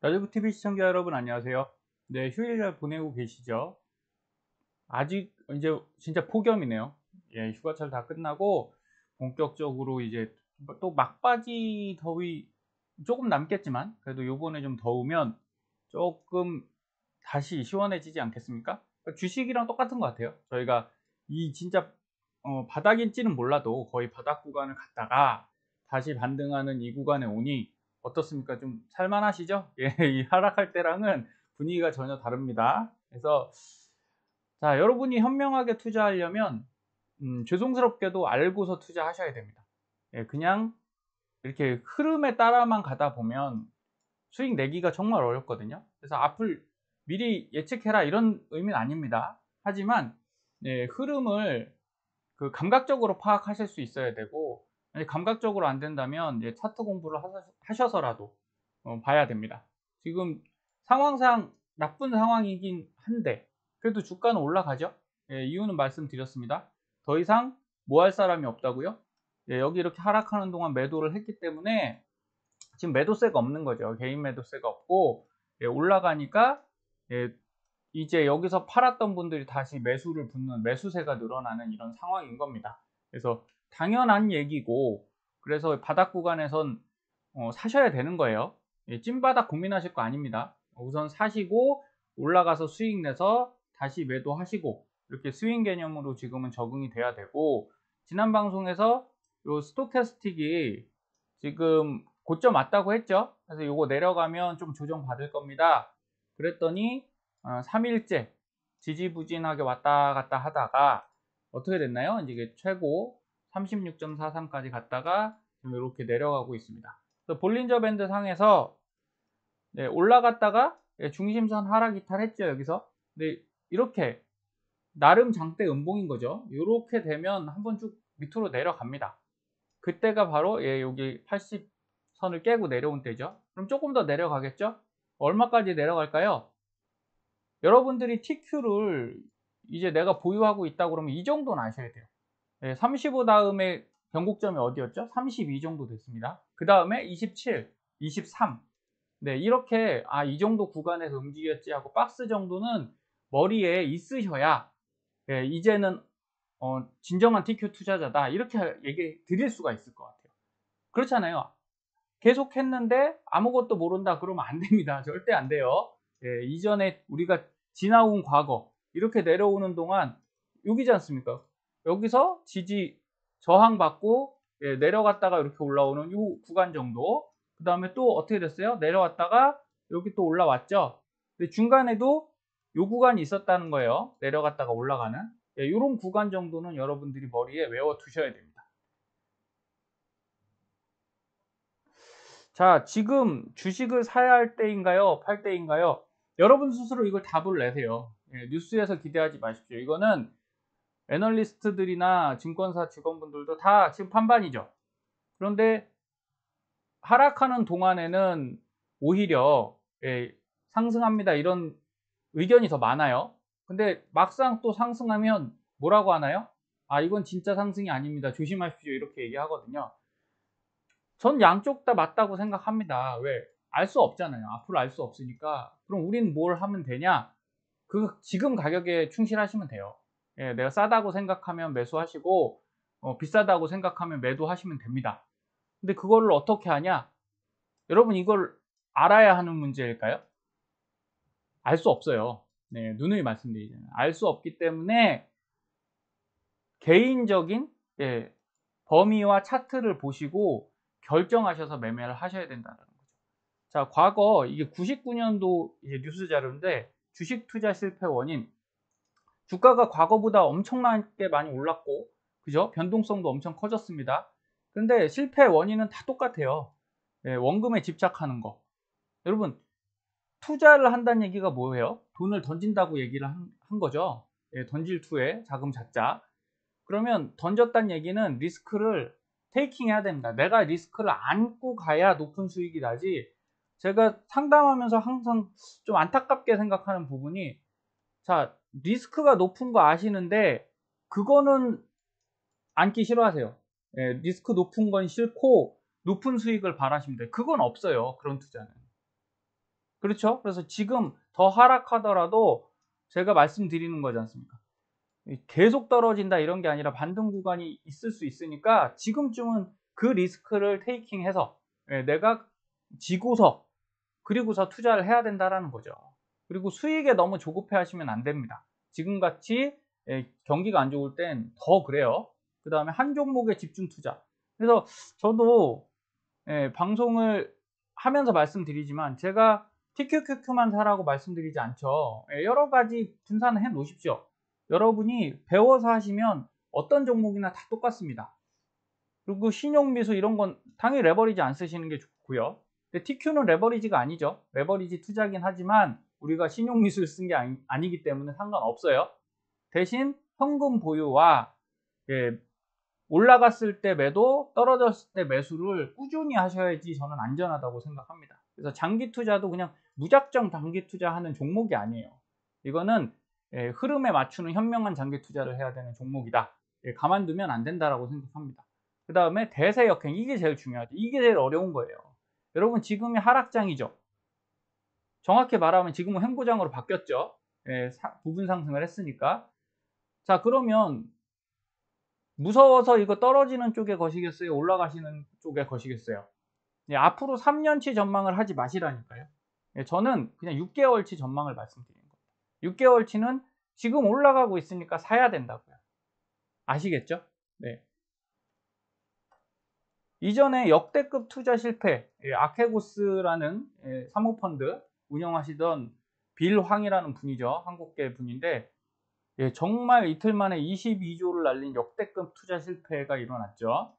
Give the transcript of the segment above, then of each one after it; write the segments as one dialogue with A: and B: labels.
A: 라디오TV 시청자 여러분 안녕하세요. 네, 휴일 잘 보내고 계시죠? 아직 이제 진짜 폭염이네요. 예, 휴가철 다 끝나고 본격적으로 이제 또 막바지 더위 조금 남겠지만 그래도 요번에 좀 더우면 조금 다시 시원해지지 않겠습니까? 주식이랑 똑같은 것 같아요. 저희가 이 진짜 바닥일지는 몰라도 거의 바닥 구간을 갔다가 다시 반등하는 이 구간에 오니 어떻습니까? 좀 살만하시죠? 예, 이 하락할 때랑은 분위기가 전혀 다릅니다. 그래서 자, 여러분이 현명하게 투자하려면 죄송스럽게도 알고서 투자하셔야 됩니다. 예, 그냥 이렇게 흐름에 따라만 가다 보면 수익 내기가 정말 어렵거든요. 그래서 앞을 미리 예측해라 이런 의미는 아닙니다. 하지만 예, 흐름을 그 감각적으로 파악하실 수 있어야 되고, 감각적으로 안 된다면 예, 차트 공부를 하셔서라도 봐야 됩니다. 지금 상황상 나쁜 상황이긴 한데 그래도 주가는 올라가죠. 예, 이유는 말씀드렸습니다. 더 이상 뭐 할 사람이 없다고요. 예, 여기 이렇게 하락하는 동안 매도를 했기 때문에 지금 매도세가 없는 거죠. 개인 매도세가 없고 예, 올라가니까 예, 이제 여기서 팔았던 분들이 다시 매수를 붙는 매수세가 늘어나는 이런 상황인 겁니다. 그래서 당연한 얘기고, 그래서 바닥 구간에선 사셔야 되는 거예요. 예, 찐바닥 고민하실 거 아닙니다. 우선 사시고 올라가서 수익 내서 다시 매도하시고 이렇게 스윙 개념으로 지금은 적응이 돼야 되고, 지난 방송에서 요 스토캐스틱이 지금 고점 왔다고 했죠. 그래서 요거 내려가면 좀 조정 받을 겁니다. 그랬더니 3일째 지지부진하게 왔다 갔다 하다가 어떻게 됐나요? 이제 최고 36.43까지 갔다가 지금 이렇게 내려가고 있습니다. 볼린저 밴드 상에서 네, 올라갔다가 중심선 하락 이탈했죠, 여기서. 근데 이렇게 나름 장대 음봉인 거죠. 이렇게 되면 한번 쭉 밑으로 내려갑니다. 그때가 바로 여기 80선을 깨고 내려온 때죠. 그럼 조금 더 내려가겠죠? 얼마까지 내려갈까요? 여러분들이 TQ를 이제 내가 보유하고 있다 그러면 이 정도는 아셔야 돼요. 35 다음에 변곡점이 어디였죠? 32 정도 됐습니다. 그 다음에 27, 23. 네, 이렇게 이 정도 구간에서 움직였지 하고 박스 정도는 머리에 있으셔야 이제는 진정한 TQ 투자자다 이렇게 얘기 드릴 수가 있을 것 같아요. 그렇잖아요. 계속 했는데 아무것도 모른다 그러면 안 됩니다. 절대 안 돼요. 예, 이전에 우리가 지나온 과거 이렇게 내려오는 동안 여기지 않습니까? 여기서 지지 저항받고 내려갔다가 이렇게 올라오는 이 구간 정도. 그 다음에 또 어떻게 됐어요? 내려왔다가 여기 또 올라왔죠. 근데 중간에도 이 구간이 있었다는 거예요. 내려갔다가 올라가는 이런 구간 정도는 여러분들이 머리에 외워 두셔야 됩니다. 자, 지금 주식을 사야 할 때인가요? 팔 때인가요? 여러분 스스로 이걸 답을 내세요. 뉴스에서 기대하지 마십시오. 이거는 애널리스트들이나 증권사 직원분들도 다 지금 판반이죠. 그런데 하락하는 동안에는 오히려 상승합니다. 이런 의견이 더 많아요. 근데 막상 또 상승하면 뭐라고 하나요? 이건 진짜 상승이 아닙니다. 조심하십시오. 이렇게 얘기하거든요. 전 양쪽 다 맞다고 생각합니다. 왜? 알 수 없잖아요. 앞으로 알 수 없으니까. 그럼 우린 뭘 하면 되냐? 지금 가격에 충실하시면 돼요. 내가 싸다고 생각하면 매수하시고, 비싸다고 생각하면 매도하시면 됩니다. 근데 그거를 어떻게 하냐? 여러분, 이걸 알아야 하는 문제일까요? 알 수 없어요. 네, 누누이 말씀드리잖아요. 알 수 없기 때문에 개인적인 범위와 차트를 보시고 결정하셔서 매매를 하셔야 된다는 거죠. 자, 과거 이게 99년도 뉴스 자료인데 주식 투자 실패 원인. 주가가 과거보다 엄청나게 많이 올랐고, 그죠? 변동성도 엄청 커졌습니다. 근데 실패 원인은 다 똑같아요. 원금에 집착하는 거. 여러분, 투자를 한다는 얘기가 뭐예요? 돈을 던진다고 얘기를 한 거죠. 던질 투에 자금 찾자. 그러면 던졌다는 얘기는 리스크를 테이킹 해야 됩니다. 내가 리스크를 안고 가야 높은 수익이 나지. 제가 상담하면서 항상 좀 안타깝게 생각하는 부분이, 자, 리스크가 높은 거 아시는데 그거는 안기 싫어하세요. 리스크 높은 건 싫고 높은 수익을 바라십니다. 그건 없어요. 그런 투자는. 그렇죠? 그래서 지금 더 하락하더라도 제가 말씀드리는 거지 않습니까? 계속 떨어진다 이런 게 아니라 반등 구간이 있을 수 있으니까 지금쯤은 그 리스크를 테이킹해서 내가 지고서 그리고서 투자를 해야 된다라는 거죠. 그리고 수익에 너무 조급해 하시면 안 됩니다. 지금같이 경기가 안 좋을 땐 더 그래요. 그 다음에 한 종목에 집중 투자. 그래서 저도 방송을 하면서 말씀드리지만 제가 TQQQ만 사라고 말씀드리지 않죠. 여러 가지 분산을 해 놓으십시오. 여러분이 배워서 하시면 어떤 종목이나 다 똑같습니다. 그리고 신용미수 이런 건 당연히 레버리지 안 쓰시는 게 좋고요. 근데 TQ는 레버리지가 아니죠. 레버리지 투자긴 하지만 우리가 신용미수를 쓴 게 아니기 때문에 상관없어요. 대신 현금 보유와 올라갔을 때 매도, 떨어졌을 때 매수를 꾸준히 하셔야지 저는 안전하다고 생각합니다. 그래서 장기 투자도 그냥 무작정 장기 투자하는 종목이 아니에요. 이거는 흐름에 맞추는 현명한 장기 투자를 해야 되는 종목이다. 가만두면 안 된다라고 생각합니다. 그 다음에 대세 역행, 이게 제일 중요하죠. 이게 제일 어려운 거예요. 여러분 지금이 하락장이죠. 정확히 말하면 지금은 횡보장으로 바뀌었죠. 부분 상승을 했으니까. 자, 그러면 무서워서 이거 떨어지는 쪽에 거시겠어요? 올라가시는 쪽에 거시겠어요? 앞으로 3년치 전망을 하지 마시라니까요. 저는 그냥 6개월치 전망을 말씀드리는 겁니다. 6개월치는 지금 올라가고 있으니까 사야 된다고요. 아시겠죠? 네. 이전에 역대급 투자 실패, 아케고스라는 사모펀드 운영하시던 빌황이라는 분이죠. 한국계 분인데 정말 이틀 만에 22조를 날린 역대급 투자 실패가 일어났죠.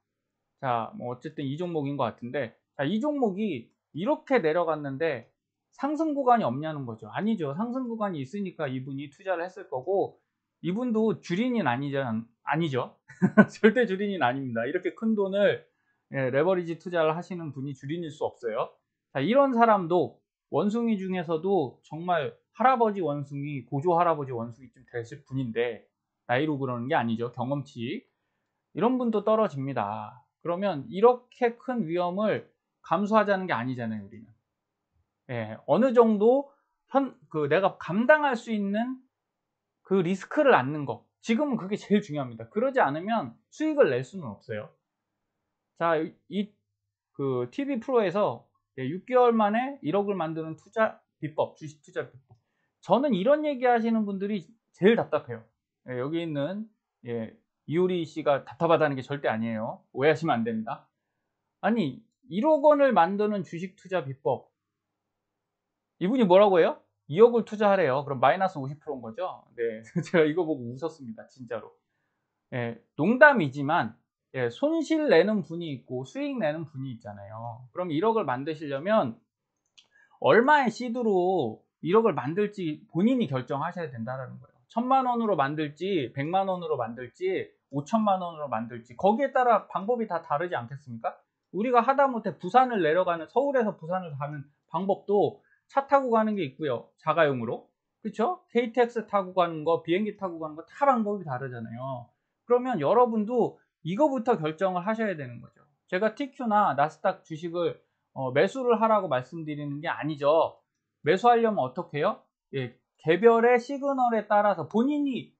A: 자, 뭐 어쨌든 이 종목인 것 같은데, 자, 이 종목이 이렇게 내려갔는데 상승 구간이 없냐는 거죠. 아니죠. 상승 구간이 있으니까 이분이 투자를 했을 거고, 이분도 주린이는 아니죠. 절대 주린이는 아닙니다. 이렇게 큰 돈을 레버리지 투자를 하시는 분이 주린일 수 없어요. 자, 이런 사람도 원숭이 중에서도 정말 할아버지 원숭이, 고조 할아버지 원숭이쯤 되실 분인데, 나이로 그러는 게 아니죠. 경험치. 이런 분도 떨어집니다. 그러면 이렇게 큰 위험을 감수하자는 게 아니잖아요, 우리는. 어느 정도 내가 감당할 수 있는 그 리스크를 안는 거. 지금은 그게 제일 중요합니다. 그러지 않으면 수익을 낼 수는 없어요. 자, 그 TV 프로에서 6개월 만에 1억을 만드는 투자 비법, 주식 투자 비법. 저는 이런 얘기 하시는 분들이 제일 답답해요. 여기 있는 이효리 씨가 답답하다는 게 절대 아니에요. 오해하시면 안 됩니다. 아니 1억 원을 만드는 주식 투자 비법, 이분이 뭐라고 해요? 2억을 투자하래요. 그럼 마이너스 50%인 거죠. 네, 제가 이거 보고 웃었습니다. 진짜로. 농담이지만 손실 내는 분이 있고 수익 내는 분이 있잖아요. 그럼 1억을 만드시려면 얼마의 시드로 1억을 만들지 본인이 결정하셔야 된다는 거예요. 1000만 원으로 만들지 100만 원으로 만들지 5천만 원으로 만들지 거기에 따라 방법이 다 다르지 않겠습니까? 우리가 하다못해 부산을 내려가는, 서울에서 부산을 가는 방법도 차 타고 가는 게 있고요. 자가용으로. 그렇죠? KTX 타고 가는 거, 비행기 타고 가는 거 다 방법이 다르잖아요. 그러면 여러분도 이거부터 결정을 하셔야 되는 거죠. 제가 TQ나 나스닥 주식을 매수를 하라고 말씀드리는 게 아니죠. 매수하려면 어떻게 해요? 개별의 시그널에 따라서 본인이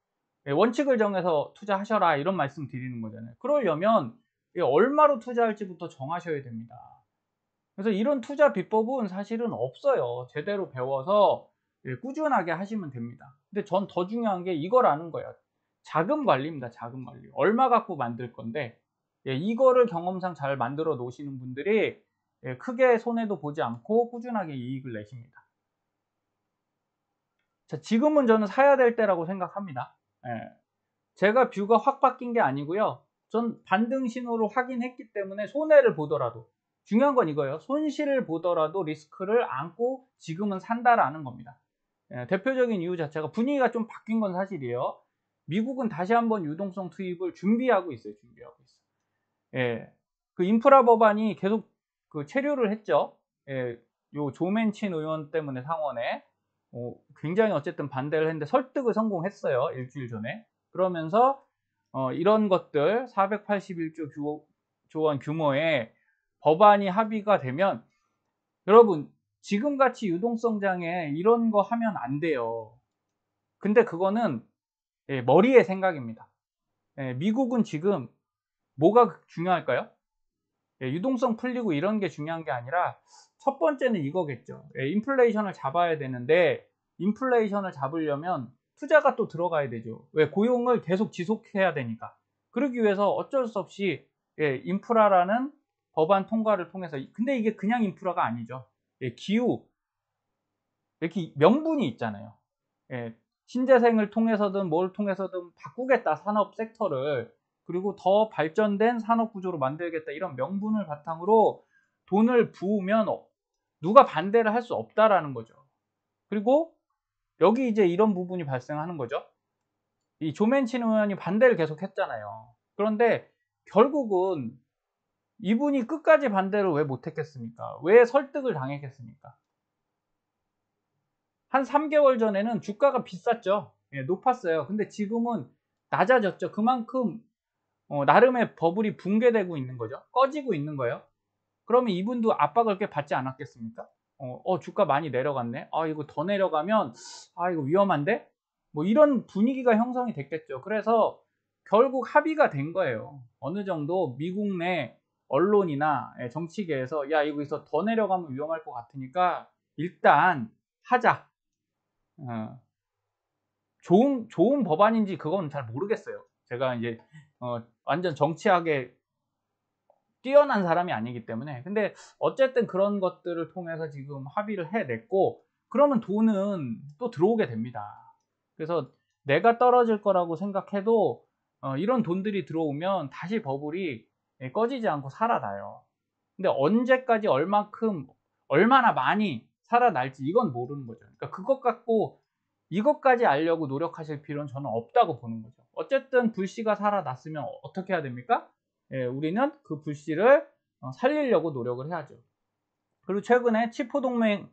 A: 원칙을 정해서 투자하셔라, 이런 말씀 드리는 거잖아요. 그러려면 얼마로 투자할지부터 정하셔야 됩니다. 그래서 이런 투자 비법은 사실은 없어요. 제대로 배워서 꾸준하게 하시면 됩니다. 근데 전 더 중요한 게 이걸 아는 거예요. 자금 관리입니다. 자금 관리. 얼마 갖고 만들 건데 이거를 경험상 잘 만들어 놓으시는 분들이 크게 손해도 보지 않고 꾸준하게 이익을 내십니다. 자, 지금은 저는 사야 될 때라고 생각합니다. 제가 뷰가 확 바뀐 게 아니고요. 전 반등 신호를 확인했기 때문에 손해를 보더라도, 중요한 건 이거예요. 손실을 보더라도 리스크를 안고 지금은 산다라는 겁니다. 대표적인 이유 자체가 분위기가 좀 바뀐 건 사실이에요. 미국은 다시 한번 유동성 투입을 준비하고 있어요. 그 인프라 법안이 계속 체류를 했죠. 요 조맨친 의원 때문에 상원에 굉장히 어쨌든 반대를 했는데 설득을 성공했어요. 일주일 전에. 그러면서 이런 것들 481조 원 규모의 법안이 합의가 되면, 여러분 지금같이 유동성장에 이런 거 하면 안 돼요. 근데 그거는 머리의 생각입니다. 미국은 지금 뭐가 중요할까요? 유동성 풀리고 이런 게 중요한 게 아니라 첫 번째는 이거겠죠. 인플레이션을 잡아야 되는데 인플레이션을 잡으려면 투자가 또 들어가야 되죠. 왜? 고용을 계속 지속해야 되니까. 그러기 위해서 어쩔 수 없이 인프라라는 법안 통과를 통해서, 근데 이게 그냥 인프라가 아니죠. 기후, 이렇게 명분이 있잖아요. 신재생을 통해서든 뭘 통해서든 바꾸겠다, 산업 섹터를. 그리고 더 발전된 산업 구조로 만들겠다, 이런 명분을 바탕으로 돈을 부으면 누가 반대를 할 수 없다라는 거죠. 그리고 여기 이제 이런 부분이 발생하는 거죠. 이 조맨친 의원이 반대를 계속 했잖아요. 그런데 결국은 이분이 끝까지 반대를 왜 못했겠습니까? 왜 설득을 당했겠습니까? 한 3개월 전에는 주가가 비쌌죠. 높았어요. 근데 지금은 낮아졌죠. 그만큼 나름의 버블이 붕괴되고 있는 거죠. 꺼지고 있는 거예요. 그러면 이분도 압박을 꽤 받지 않았겠습니까? 주가 많이 내려갔네. 이거 더 내려가면 이거 위험한데? 뭐 이런 분위기가 형성이 됐겠죠. 그래서 결국 합의가 된 거예요. 어느 정도 미국 내 언론이나 정치계에서 야, 이거에서 더 내려가면 위험할 것 같으니까 일단 하자. 좋은 법안인지 그건 잘 모르겠어요. 제가 이제 완전 정치학에 뛰어난 사람이 아니기 때문에. 근데 어쨌든 그런 것들을 통해서 지금 합의를 해냈고, 그러면 돈은 또 들어오게 됩니다. 그래서 내가 떨어질 거라고 생각해도 이런 돈들이 들어오면 다시 버블이 꺼지지 않고 살아나요. 근데 언제까지 얼마큼 얼마나 많이 살아날지 이건 모르는 거죠. 그러니까 그것 갖고 이것까지 알려고 노력하실 필요는 저는 없다고 보는 거죠. 어쨌든 불씨가 살아났으면 어떻게 해야 됩니까? 우리는 그 불씨를 살리려고 노력을 해야죠. 그리고 최근에 치포 동맹,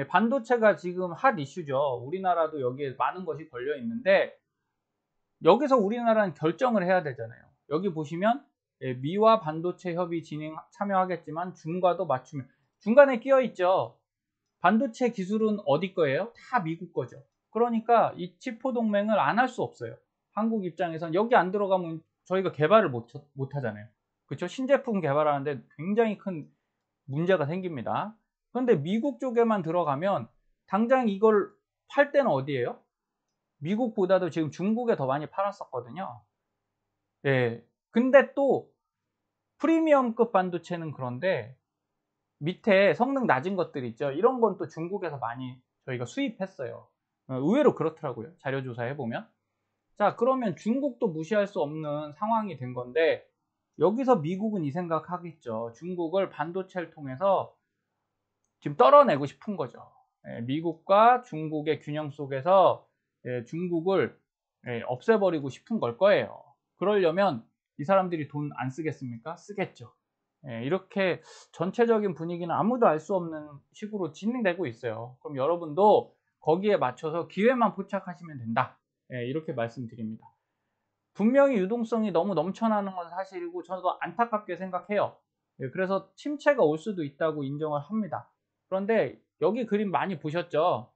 A: 반도체가 지금 핫 이슈죠. 우리나라도 여기에 많은 것이 걸려 있는데 여기서 우리나라는 결정을 해야 되잖아요. 여기 보시면 미와 반도체 협의 진행 참여하겠지만 중과도 맞추면, 중간에 끼어 있죠. 반도체 기술은 어디 거예요? 다 미국 거죠. 그러니까 이 치포 동맹을 안 할 수 없어요. 한국 입장에선 여기 안 들어가면 저희가 개발을 못 하잖아요. 그렇죠? 신제품 개발하는데 굉장히 큰 문제가 생깁니다. 그런데 미국 쪽에만 들어가면 당장 이걸 팔 때는 어디예요? 미국보다도 지금 중국에 더 많이 팔았었거든요. 근데 또 프리미엄급 반도체는 그런데 밑에 성능 낮은 것들 있죠. 이런 건 또 중국에서 많이 저희가 수입했어요. 의외로 그렇더라고요. 자료 조사해 보면. 자, 그러면 중국도 무시할 수 없는 상황이 된 건데 여기서 미국은 이 생각하겠죠. 중국을 반도체를 통해서 지금 떨어내고 싶은 거죠. 미국과 중국의 균형 속에서 중국을 없애버리고 싶은 걸 거예요. 그러려면 이 사람들이 돈 안 쓰겠습니까? 쓰겠죠. 이렇게 전체적인 분위기는 아무도 알 수 없는 식으로 진행되고 있어요. 그럼 여러분도 거기에 맞춰서 기회만 포착하시면 된다. 이렇게 말씀드립니다. 분명히 유동성이 너무 넘쳐나는 건 사실이고 저도 안타깝게 생각해요. 그래서 침체가 올 수도 있다고 인정을 합니다. 그런데 여기 그림 많이 보셨죠?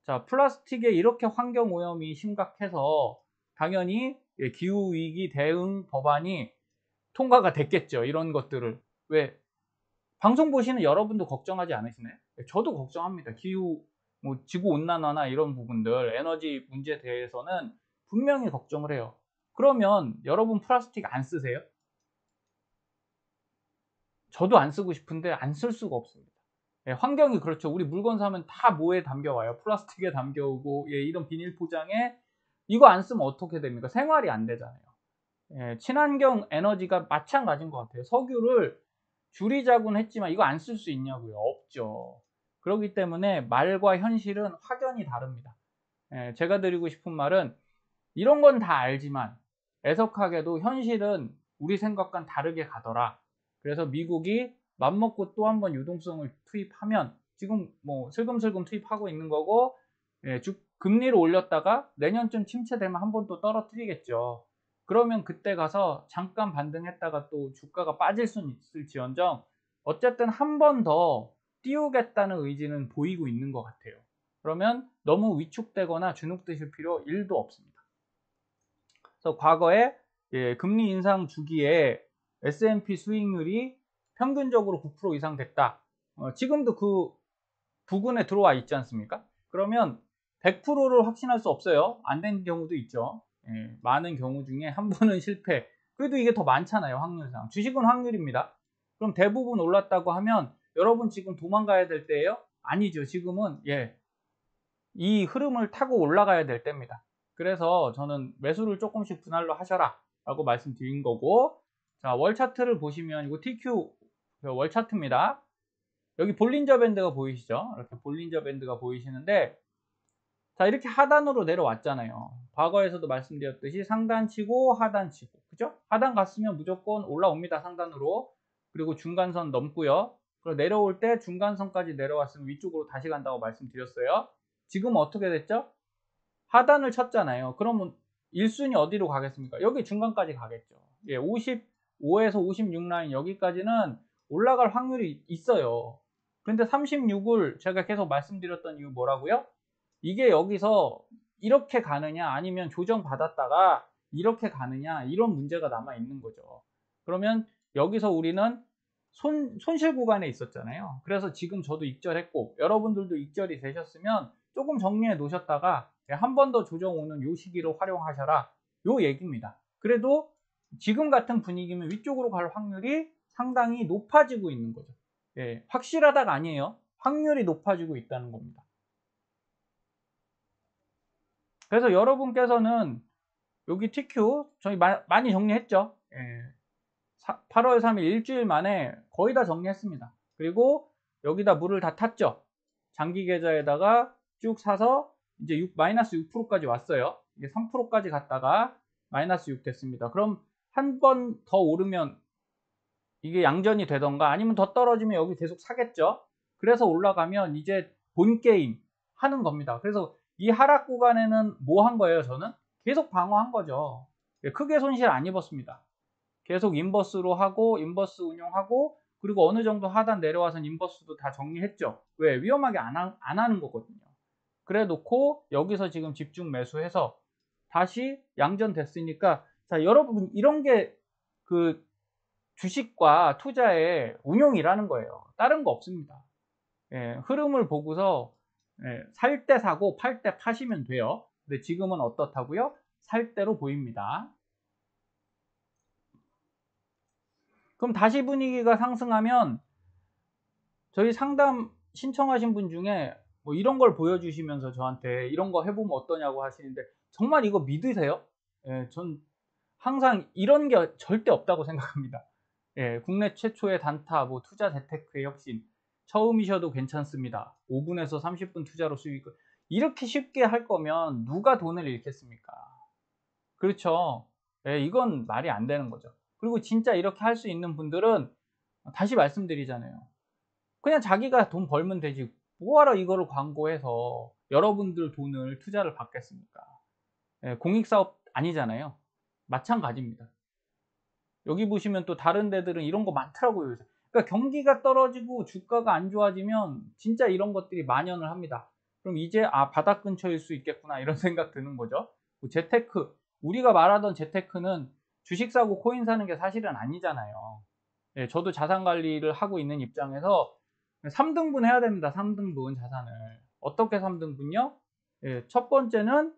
A: 자, 플라스틱에 이렇게 환경 오염이 심각해서 당연히 기후위기 대응 법안이 통과가 됐겠죠. 이런 것들을. 왜? 방송 보시는 여러분도 걱정하지 않으시나요? 저도 걱정합니다. 기후, 뭐 지구온난화나 이런 부분들, 에너지 문제에 대해서는 분명히 걱정을 해요. 그러면 여러분 플라스틱 안 쓰세요? 저도 안 쓰고 싶은데 안 쓸 수가 없습니다. 환경이 그렇죠. 우리 물건 사면 다 뭐에 담겨와요? 플라스틱에 담겨오고, 이런 비닐 포장에 이거 안 쓰면 어떻게 됩니까? 생활이 안 되잖아요. 친환경 에너지가 마찬가지인 것 같아요. 석유를 줄이자고는 했지만 이거 안 쓸 수 있냐고요? 없죠. 그렇기 때문에 말과 현실은 확연히 다릅니다. 제가 드리고 싶은 말은 이런 건 다 알지만 애석하게도 현실은 우리 생각과는 다르게 가더라. 그래서 미국이 맘먹고 또 한 번 유동성을 투입하면 지금 뭐 슬금슬금 투입하고 있는 거고, 금리를 올렸다가 내년쯤 침체되면 한 번 또 떨어뜨리겠죠. 그러면 그때 가서 잠깐 반등했다가 또 주가가 빠질 수는 있을지언정 어쨌든 한 번 더 띄우겠다는 의지는 보이고 있는 것 같아요. 그러면 너무 위축되거나 주눅드실 필요 1도 없습니다. 그래서 과거에 금리 인상 주기에 S&P 수익률이 평균적으로 9% 이상 됐다. 지금도 그 부근에 들어와 있지 않습니까? 그러면 100%를 확신할 수 없어요. 안 된 경우도 있죠. 많은 경우 중에 한 번은 실패. 그래도 이게 더 많잖아요. 확률상. 주식은 확률입니다. 그럼 대부분 올랐다고 하면 여러분 지금 도망가야 될 때예요? 아니죠. 지금은 이 흐름을 타고 올라가야 될 때입니다. 그래서 저는 매수를 조금씩 분할로 하셔라 라고 말씀드린 거고, 자, 월 차트를 보시면 이거 TQ 월 차트입니다. 여기 볼린저 밴드가 보이시죠? 이렇게 볼린저 밴드가 보이시는데, 자, 이렇게 하단으로 내려왔잖아요. 과거에서도 말씀드렸듯이 상단 치고 하단 치고, 그죠? 하단 갔으면 무조건 올라옵니다. 상단으로. 그리고 중간선 넘고요. 그리고 내려올 때 중간선까지 내려왔으면 위쪽으로 다시 간다고 말씀드렸어요. 지금 어떻게 됐죠? 하단을 쳤잖아요. 그러면 1순위 어디로 가겠습니까? 여기 중간까지 가겠죠. 55에서 56 라인 여기까지는 올라갈 확률이 있어요. 그런데 36을 제가 계속 말씀드렸던 이유 뭐라고요? 이게 여기서 이렇게 가느냐 아니면 조정 받았다가 이렇게 가느냐, 이런 문제가 남아 있는 거죠. 그러면 여기서 우리는 손실 구간에 있었잖아요. 그래서 지금 저도 익절했고 여러분들도 익절이 되셨으면 조금 정리해 놓으셨다가 한 번 더 조정 오는 요 시기를 활용하셔라, 요 얘기입니다. 그래도 지금 같은 분위기면 위쪽으로 갈 확률이 상당히 높아지고 있는 거죠. 확실하다가 아니에요. 확률이 높아지고 있다는 겁니다. 그래서 여러분께서는 여기 TQ 저희 많이 정리했죠. 8월 3일 일주일 만에 거의 다 정리했습니다. 그리고 여기다 물을 다 탔죠. 장기 계좌에다가 쭉 사서 이제 마이너스 6%까지 왔어요. 이게 3%까지 갔다가 마이너스 6 됐습니다. 그럼 한 번 더 오르면 이게 양전이 되던가 아니면 더 떨어지면 여기 계속 사겠죠. 그래서 올라가면 이제 본 게임 하는 겁니다. 그래서 이 하락 구간에는 뭐 한 거예요? 저는 계속 방어한 거죠. 크게 손실 안 입었습니다. 계속 인버스로 하고 인버스 운용하고, 그리고 어느 정도 하단 내려와서 인버스도 다 정리했죠. 왜? 위험하게 안 하는 거거든요. 그래 놓고 여기서 지금 집중 매수해서 다시 양전 됐으니까, 자, 여러분 이런 게 그 주식과 투자의 운용이라는 거예요. 다른 거 없습니다. 흐름을 보고서 살 때 사고 팔 때 파시면 돼요. 근데 지금은 어떻다고요? 살 때로 보입니다. 그럼 다시 분위기가 상승하면 저희 상담 신청하신 분 중에 뭐 이런 걸 보여주시면서 저한테 이런 거 해보면 어떠냐고 하시는데, 정말 이거 믿으세요? 전 항상 이런 게 절대 없다고 생각합니다. 국내 최초의 단타, 뭐 투자 재테크의 혁신, 처음이셔도 괜찮습니다. 5분에서 30분 투자로 수익, 이렇게 쉽게 할 거면 누가 돈을 잃겠습니까? 그렇죠. 이건 말이 안 되는 거죠. 그리고 진짜 이렇게 할 수 있는 분들은 다시 말씀드리잖아요. 그냥 자기가 돈 벌면 되지 뭐하러 이거를 광고해서 여러분들 돈을 투자를 받겠습니까? 공익사업 아니잖아요. 마찬가지입니다. 여기 보시면 또 다른 데들은 이런 거 많더라고요. 그러니까 경기가 떨어지고 주가가 안 좋아지면 진짜 이런 것들이 만연을 합니다. 그럼 이제 바닥 근처일 수 있겠구나 이런 생각 드는 거죠. 재테크, 우리가 말하던 재테크는 주식 사고 코인 사는 게 사실은 아니잖아요. 저도 자산 관리를 하고 있는 입장에서 3등분 해야 됩니다. 3등분 자산을. 어떻게 3등분요? 첫 번째는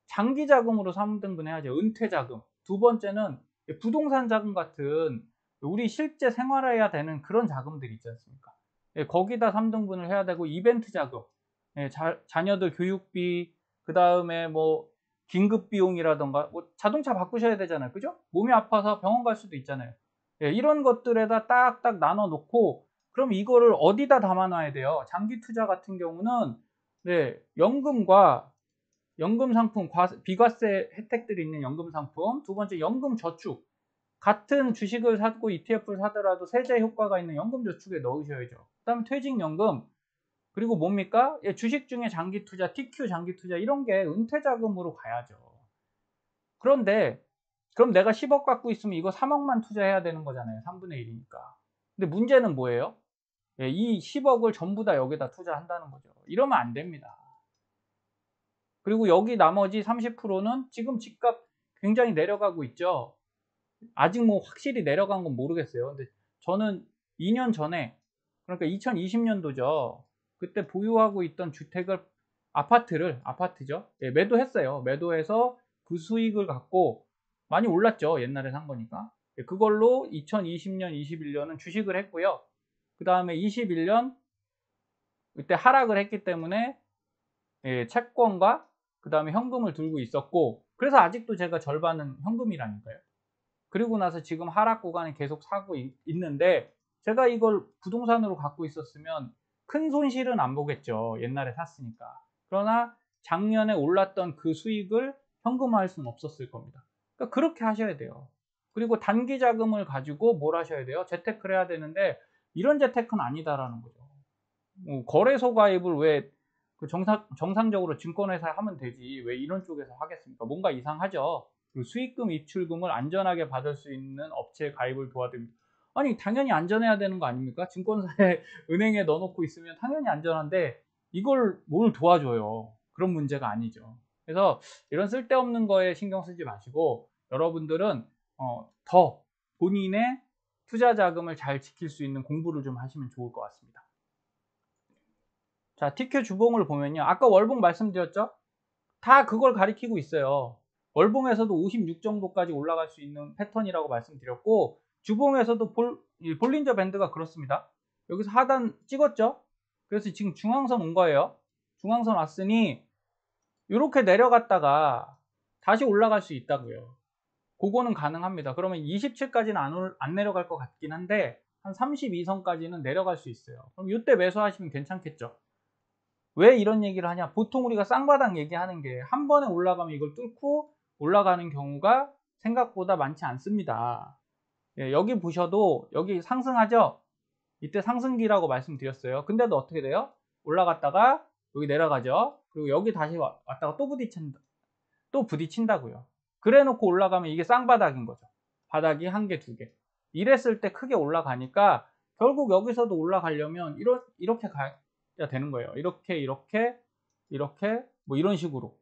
A: 장기 자금으로 3등분 해야죠. 은퇴 자금. 두 번째는 부동산 자금 같은 우리 실제 생활해야 되는 그런 자금들 있지 않습니까? 거기다 3등분을 해야 되고, 이벤트 자금, 자녀들 교육비, 그 다음에 뭐 긴급 비용이라던가, 뭐 자동차 바꾸셔야 되잖아요. 그죠? 몸이 아파서 병원 갈 수도 있잖아요. 이런 것들에다 딱딱 나눠 놓고, 그럼 이거를 어디다 담아 놔야 돼요? 장기 투자 같은 경우는 연금과 연금 상품, 비과세 혜택들이 있는 연금 상품, 두 번째 연금 저축, 같은 주식을 사고 ETF를 사더라도 세제 효과가 있는 연금 저축에 넣으셔야죠. 그 다음에 퇴직연금, 그리고 뭡니까? 주식 중에 장기 투자, TQ 장기 투자, 이런 게 은퇴 자금으로 가야죠. 그런데 그럼 내가 10억 갖고 있으면 이거 3억만 투자해야 되는 거잖아요. 3분의 1이니까. 근데 문제는 뭐예요? 예, 이 10억을 전부 다 여기다 투자한다는 거죠. 이러면 안 됩니다. 그리고 여기 나머지 30%는 지금 집값 굉장히 내려가고 있죠. 아직 뭐 확실히 내려간 건 모르겠어요. 근데 저는 2년 전에, 그러니까 2020년도죠. 그때 보유하고 있던 주택을, 아파트죠. 예, 매도했어요. 매도해서 그 수익을 갖고 많이 올랐죠. 옛날에 산 거니까. 예, 그걸로 2020년, 21년은 주식을 했고요. 그 다음에 21년, 그때 하락을 했기 때문에 예, 채권과 그 다음에 현금을 들고 있었고, 그래서 아직도 제가 절반은 현금이라니까요. 그리고 나서 지금 하락 구간에 계속 사고 있는데, 제가 이걸 부동산으로 갖고 있었으면 큰 손실은 안 보겠죠. 옛날에 샀으니까. 그러나 작년에 올랐던 그 수익을 현금화할 수는 없었을 겁니다. 그러니까 그렇게 하셔야 돼요. 그리고 단기 자금을 가지고 뭘 하셔야 돼요? 재테크를 해야 되는데, 이런 재테크는 아니다라는 거죠. 거래소 가입을 왜 정상적으로 증권회사에 하면 되지, 왜 이런 쪽에서 하겠습니까? 뭔가 이상하죠. 그리고 수익금 입출금을 안전하게 받을 수 있는 업체에 가입을 도와드립니다. 아니, 당연히 안전해야 되는 거 아닙니까? 증권사에 은행에 넣어놓고 있으면 당연히 안전한데 이걸 뭘 도와줘요? 그런 문제가 아니죠. 그래서 이런 쓸데없는 거에 신경 쓰지 마시고, 여러분들은 더 본인의 투자 자금을 잘 지킬 수 있는 공부를 좀 하시면 좋을 것 같습니다. 자, TQ 주봉을 보면요, 아까 월봉 말씀드렸죠? 다 그걸 가리키고 있어요. 월봉에서도 56 정도까지 올라갈 수 있는 패턴이라고 말씀드렸고, 주봉에서도 볼린저 밴드가 그렇습니다. 여기서 하단 찍었죠? 그래서 지금 중앙선 온 거예요. 중앙선 왔으니 이렇게 내려갔다가 다시 올라갈 수 있다고요. 그거는 가능합니다. 그러면 27까지는 안 내려갈 것 같긴 한데 한 32선까지는 내려갈 수 있어요. 그럼 이때 매수하시면 괜찮겠죠? 왜 이런 얘기를 하냐? 보통 우리가 쌍바닥 얘기하는 게 한 번에 올라가면 이걸 뚫고 올라가는 경우가 생각보다 많지 않습니다. 예, 여기 보셔도 여기 상승하죠? 이때 상승기라고 말씀드렸어요. 근데도 어떻게 돼요? 올라갔다가 여기 내려가죠? 그리고 여기 다시 왔다가 또 부딪힌다고요. 그래 놓고 올라가면 이게 쌍바닥인 거죠. 바닥이 한 개, 두 개. 이랬을 때 크게 올라가니까 결국 여기서도 올라가려면 이렇게 가야 되는 거예요. 이렇게 뭐 이런 식으로.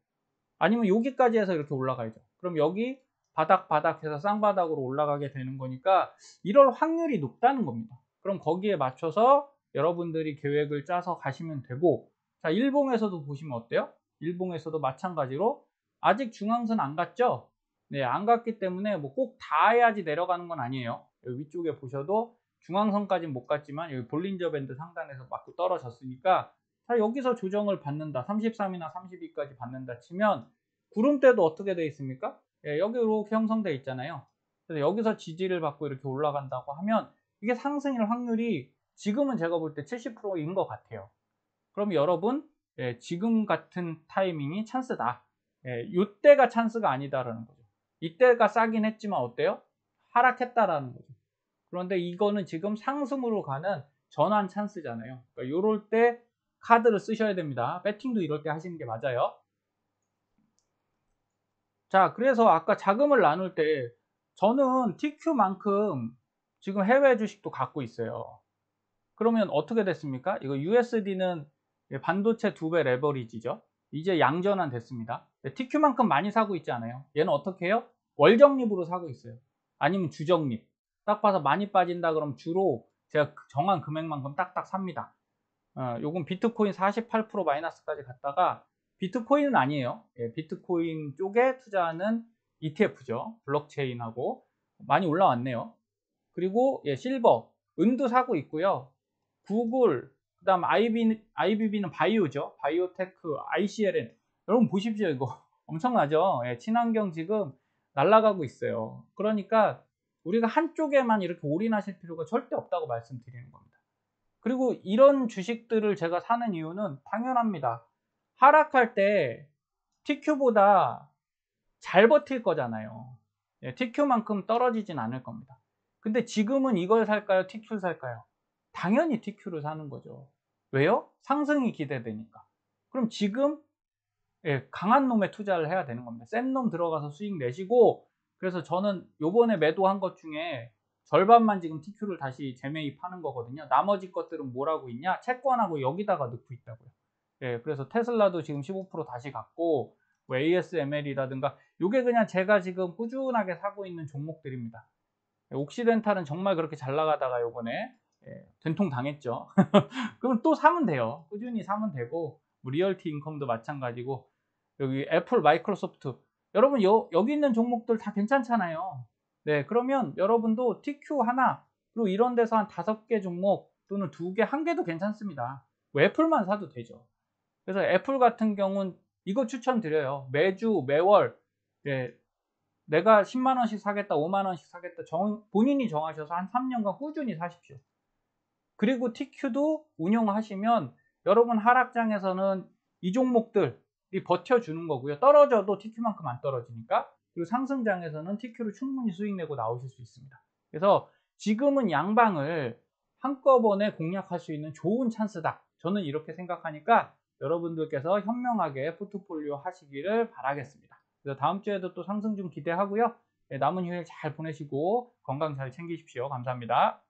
A: 아니면 여기까지 해서 이렇게 올라가야죠. 그럼 여기 바닥 해서 쌍바닥으로 올라가게 되는 거니까 이럴 확률이 높다는 겁니다. 그럼 거기에 맞춰서 여러분들이 계획을 짜서 가시면 되고, 자, 일봉에서도 보시면 어때요? 일봉에서도 마찬가지로 아직 중앙선 안 갔죠? 네, 안 갔기 때문에 뭐 꼭 닿아야지 내려가는 건 아니에요. 여기 위쪽에 보셔도 중앙선까지는 못 갔지만 여기 볼린저 밴드 상단에서 맞고 떨어졌으니까, 자, 여기서 조정을 받는다, 33이나 32까지 받는다 치면 구름대도 어떻게 되어 있습니까? 예, 여기 이렇게 형성되어 있잖아요. 그래서 여기서 지지를 받고 이렇게 올라간다고 하면 이게 상승일 확률이 지금은 제가 볼 때 70%인 것 같아요. 그럼 여러분, 예, 지금 같은 타이밍이 찬스다. 예, 이때가 찬스가 아니다라는 거죠. 이때가 싸긴 했지만 어때요? 하락했다라는 거죠. 그런데 이거는 지금 상승으로 가는 전환 찬스잖아요. 그러니까 이럴 때 카드를 쓰셔야 됩니다. 배팅도 이럴 때 하시는 게 맞아요. 자, 그래서 아까 자금을 나눌 때 저는 TQ만큼 지금 해외 주식도 갖고 있어요. 그러면 어떻게 됐습니까? 이거 USD는 반도체 2배 레버리지죠. 이제 양전환 됐습니다. TQ만큼 많이 사고 있지 않아요. 얘는 어떻게 해요? 월적립으로 사고 있어요. 아니면 주적립. 딱 봐서 많이 빠진다 그러면 주로 제가 정한 금액만큼 딱딱 삽니다. 요건 비트코인 48% 마이너스까지 갔다가, 비트코인은 아니에요. 예, 비트코인 쪽에 투자하는 ETF죠. 블록체인하고 많이 올라왔네요. 그리고 예, 실버, 은도 사고 있고요. 구글, 그 다음 IBB는 바이오죠. 바이오테크, ICLN. 여러분 보십시오. 이거 엄청나죠? 예, 친환경 지금 날아가고 있어요. 그러니까 우리가 한쪽에만 이렇게 올인하실 필요가 절대 없다고 말씀드리는 겁니다. 그리고 이런 주식들을 제가 사는 이유는 당연합니다. 하락할 때 TQ보다 잘 버틸 거잖아요. 예, TQ만큼 떨어지진 않을 겁니다. 근데 지금은 이걸 살까요? TQ를 살까요? 당연히 TQ를 사는 거죠. 왜요? 상승이 기대되니까. 그럼 지금 예, 강한 놈에 투자를 해야 되는 겁니다. 센 놈 들어가서 수익 내시고, 그래서 저는 요번에 매도한 것 중에 절반만 지금 TQ를 다시 재매입하는 거거든요. 나머지 것들은 뭐라고 있냐? 채권하고 여기다가 넣고 있다고요. 예, 그래서 테슬라도 지금 15% 다시 갔고, 뭐 ASML이라든가, 요게 그냥 제가 지금 꾸준하게 사고 있는 종목들입니다. 옥시덴탈은 정말 그렇게 잘 나가다가 요번에 된통 당했죠. 그럼 또 사면 돼요. 꾸준히 사면 되고, 뭐 리얼티 인컴도 마찬가지고, 여기 애플, 마이크로소프트, 여러분 여기 있는 종목들 다 괜찮잖아요. 네, 그러면 여러분도 TQ 하나, 그리고 이런 데서 한 5개 종목 또는 2개, 1개도 괜찮습니다. 뭐 애플만 사도 되죠. 그래서 애플 같은 경우는 이거 추천드려요. 매주 매월, 예, 내가 10만 원씩 사겠다, 5만 원씩 사겠다, 본인이 정하셔서 한 3년간 꾸준히 사십시오. 그리고 TQ도 운용하시면 여러분 하락장에서는 이 종목들이 버텨주는 거고요. 떨어져도 TQ만큼 안 떨어지니까. 그리고 상승장에서는 TQ를 충분히 수익 내고 나오실 수 있습니다. 그래서 지금은 양방을 한꺼번에 공략할 수 있는 좋은 찬스다. 저는 이렇게 생각하니까 여러분들께서 현명하게 포트폴리오 하시기를 바라겠습니다. 그래서 다음 주에도 또 상승 좀 기대하고요. 남은 휴일 잘 보내시고 건강 잘 챙기십시오. 감사합니다.